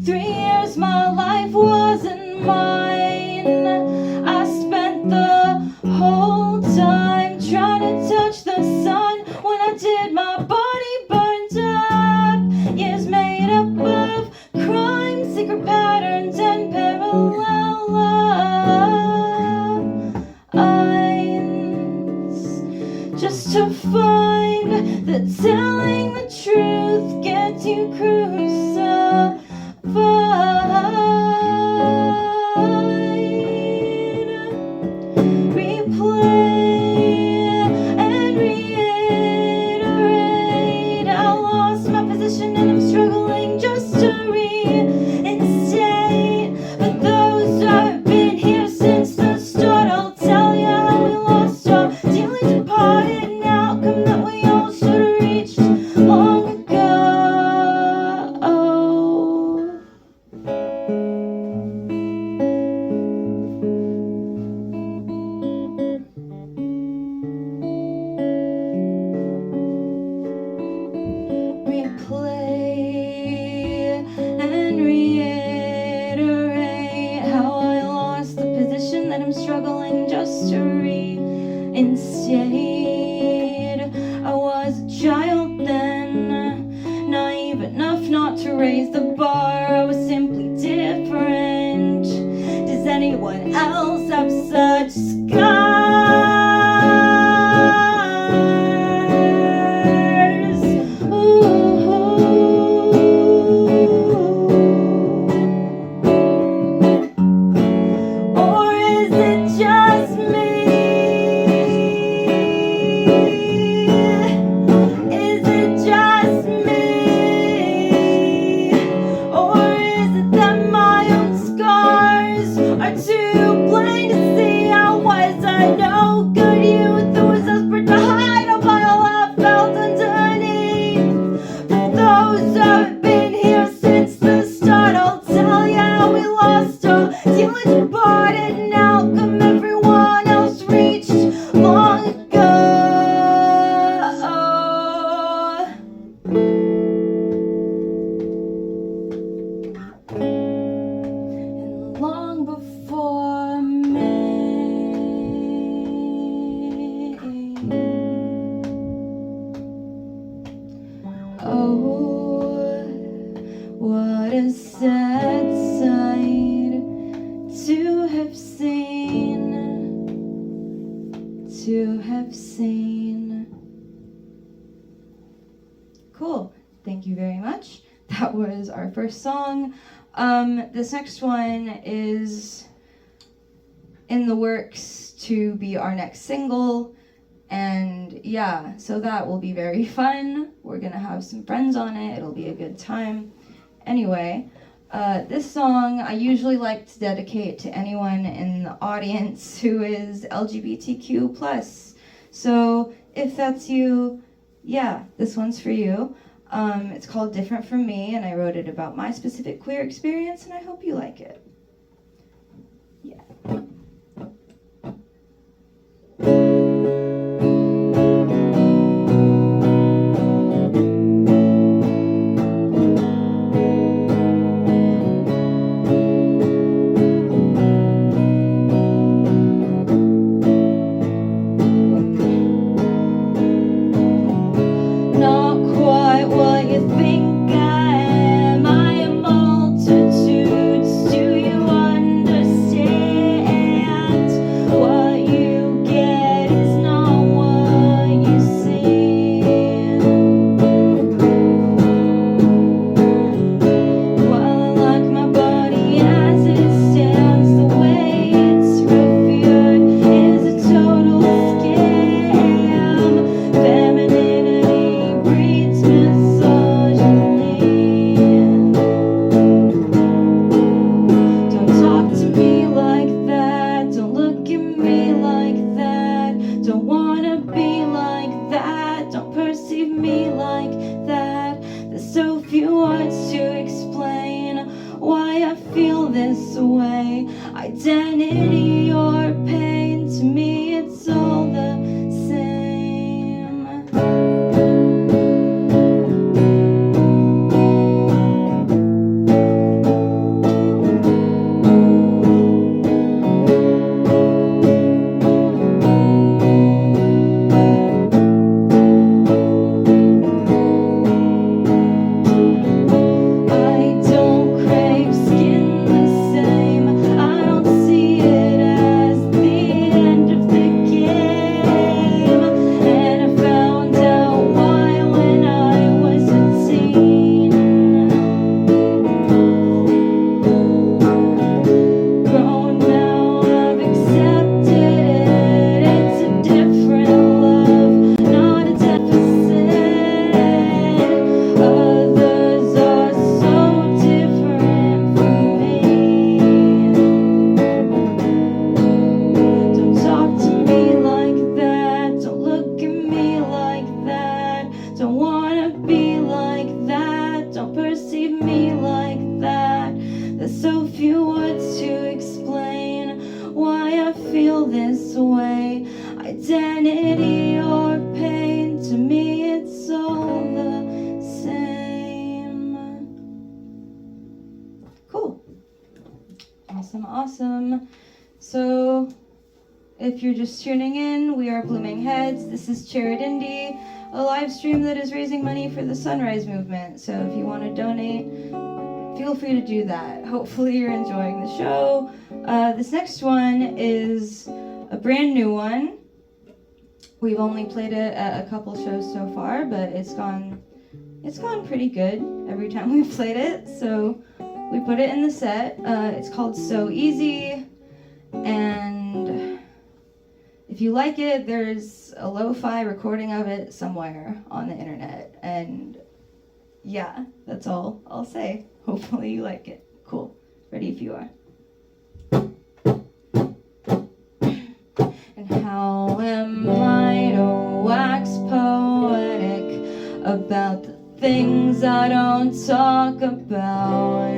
3 years my life wasn't mine. I spent the whole time trying to touch the sun. When I did, my body burned up. Years made up of crime, secret patterns, and parallel lines. Just to find that telling the truth gets you crucified. Replay and reiterate. I lost my position and I'm struggling just to reinstate. But those who have been here since the start, I'll tell you how we lost our dearly departed, an outcome that we all should have reached long ago. Replay and reiterate how I lost the position that I'm struggling just to reinstate. I was a child then, naive enough not to raise the bar. I was simply different. Does anyone else have such scars? Ooh. Or is it just me? Is it just me? Or is it that my own scars are too plain to see? How was I no good youth who was desperate to hide all I felt underneath? For those who have been here since the start, I'll tell you how we lost our dearly departed, an outcome everyone else reached long ago. And long before me. Oh, what a sad sight to have seen, to have seen. Cool. Thank you very much. That was our first song. This next one is in the works to be our next single. And yeah, so that will be very fun. We're gonna have some friends on it. It'll be a good time. Anyway, this song I usually like to dedicate to anyone in the audience who is LGBTQ+. So if that's you, yeah, this one's for you. It's called Different From Me, and I wrote it about my specific queer experience, and I hope you like it. Yeah. Not quite what you think I am. I am multitudes. Do you understand? What you get is not what you see. While I like my body as it stands, the way it's revered is a total scam. Femininity breeds misogyny. Don't talk to me like that. Don't look at me like that. Don't wanna be like that. Don't perceive me like that. There's so few words to explain why I feel this way. Identity or pain, to me it's all the same. awesome. So, if you're just tuning in, we are Blooming Heads. This is Charit Indie, a live stream that is raising money for the Sunrise Movement. So if you want to donate, feel free to do that. Hopefully you're enjoying the show. This next one is a brand new one. We've only played it at a couple shows so far, but it's gone pretty good every time we've played it. So we put it in the set. It's called So Easy, and if you like it, there's a lo-fi recording of it somewhere on the internet. And yeah, that's all I'll say. Hopefully you like it. Cool. Ready if you are. And how am I to wax poetic about the things I don't talk about?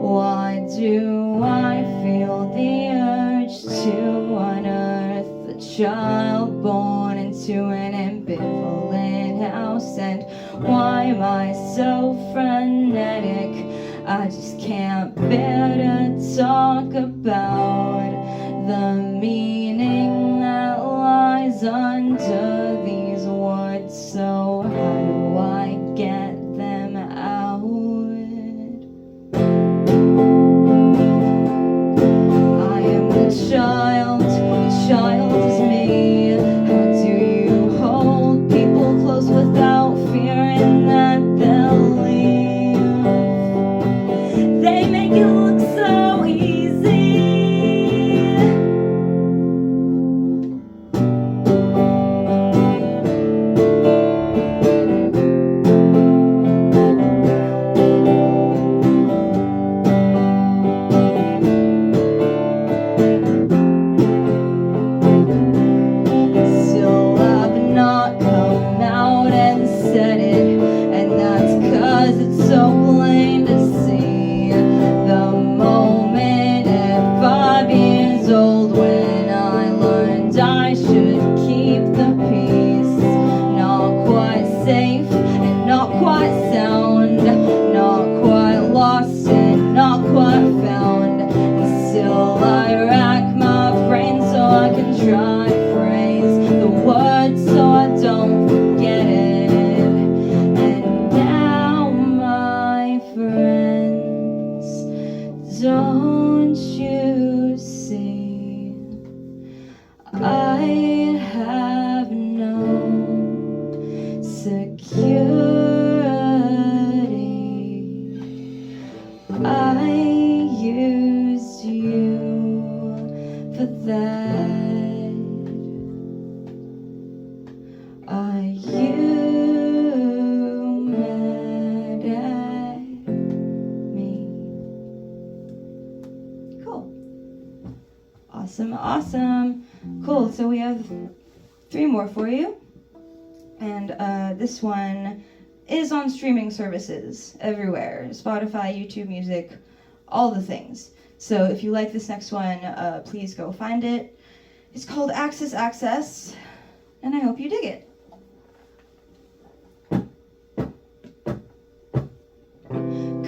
Why do I feel the urge to unearth the child born into an ambivalent house? And why am I so frenetic? I just can't bear to talk about the meaning that lies under these words. So how do I get them out? I am the child is me. How do you hold people close without fearing that they'll leave? They make it look so easy. Still I've not come out and said it, and that's 'cause it's so plain to see. The moment at 5 years old when I learned I should keep the peace. Not quite safe and not quite sound, not quite lost and not quite found. And still I rack my brain so I can try to phrase the words so I don't forget it. And now, my friends, don't you see, I have no security. I used you for that. Are you mad at me? Cool. Awesome. Cool. So we have 3 more for you. And this one is on streaming services everywhere. Spotify, YouTube Music, all the things. So if you like this next one, please go find it. It's called Access, and I hope you dig it.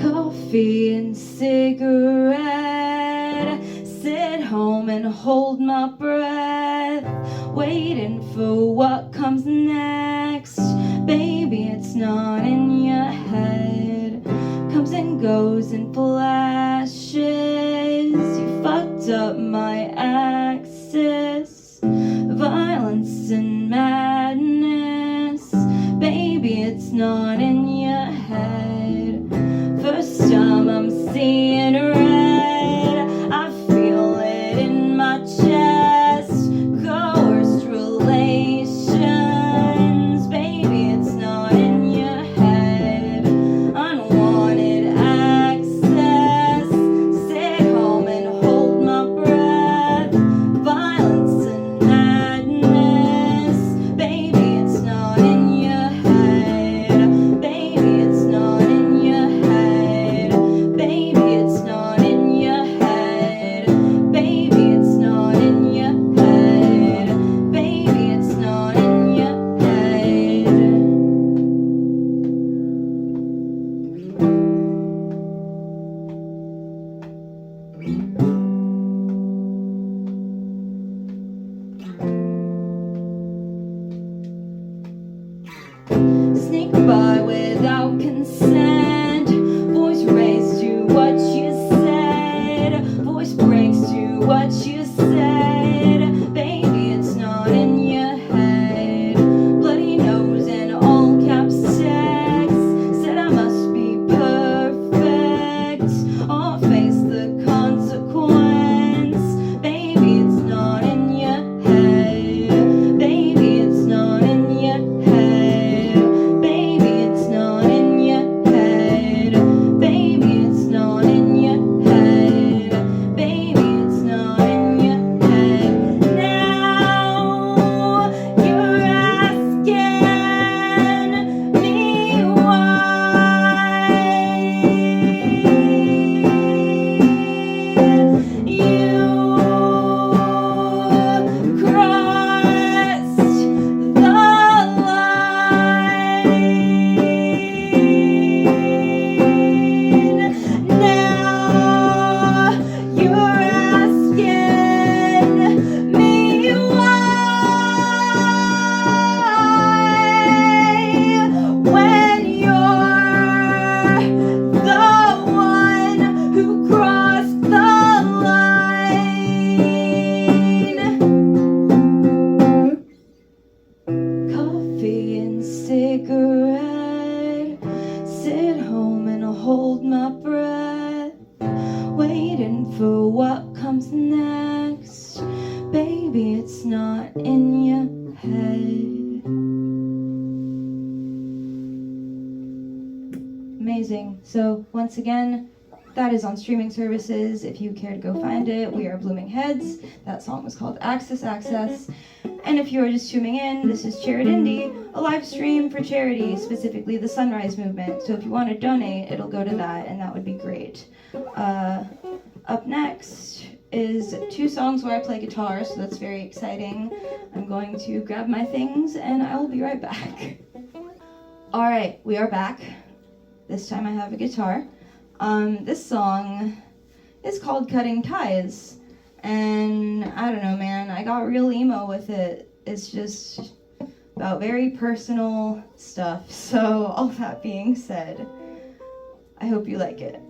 Coffee and cigarette, sit home and hold my breath, waiting for what comes next. Baby, it's not in your head, comes and goes in flashes. You fucked up my axis, violence and madness. Baby, it's not in your head. First time I'm seeing red, I feel it in my chest. Coerced relations, baby, it's not in your head. Unwanted access, sit home and hold my breath. Violence and madness, baby, it's not in your head. Baby, it's not hold my breath, waiting for what comes next. Baby, it's not in your head. Amazing. So once again, that is on streaming services. If you care to go find it, we are Blooming Heads. That song was called Access Access. And if you are just tuning in, this is Charity Indie, a live stream for charity, specifically the Sunrise Movement. So if you want to donate, it'll go to that, and that would be great. Up next is 2 songs where I play guitar, so that's very exciting. I'm going to grab my things, and I will be right back. All right, we are back. This time I have a guitar. This song is called Cutting Ties, and I don't know, man, I got real emo with it. It's just about very personal stuff, so all that being said, I hope you like it.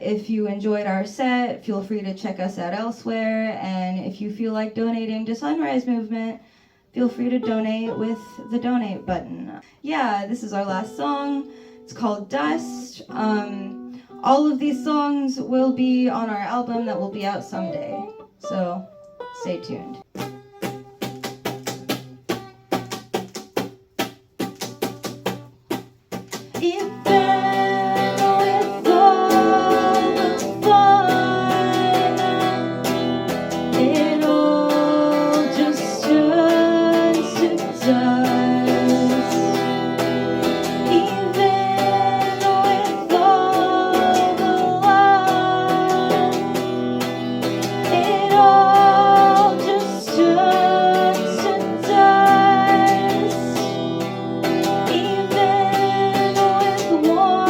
If you enjoyed our set, feel free to check us out elsewhere, and if you feel like donating to Sunrise Movement, feel free to donate with the donate button. Yeah, this is our last song. It's called Dust. All of these songs will be on our album that will be out someday, so stay tuned. War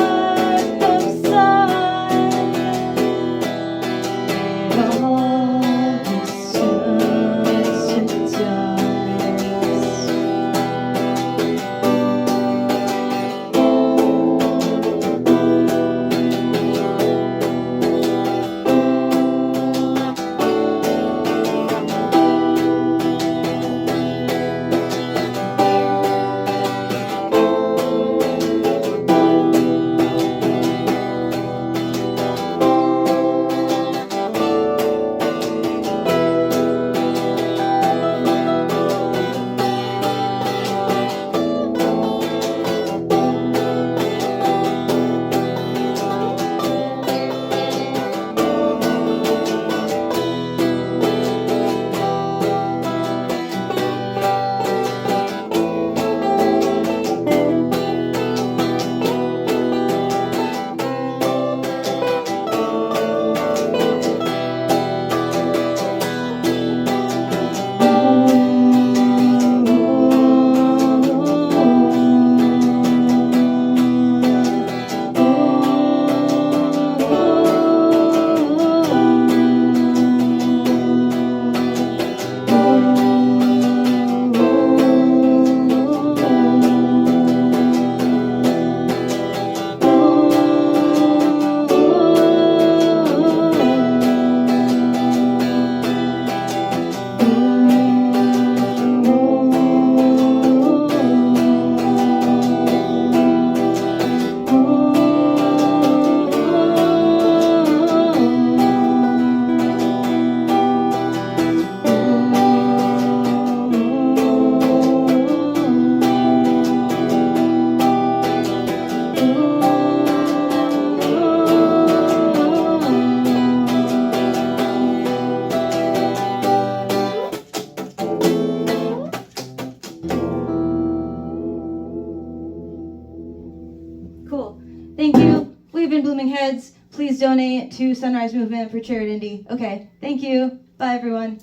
Blooming Heads, please donate to Sunrise Movement for Charity Indy. Okay, thank you. Bye, everyone.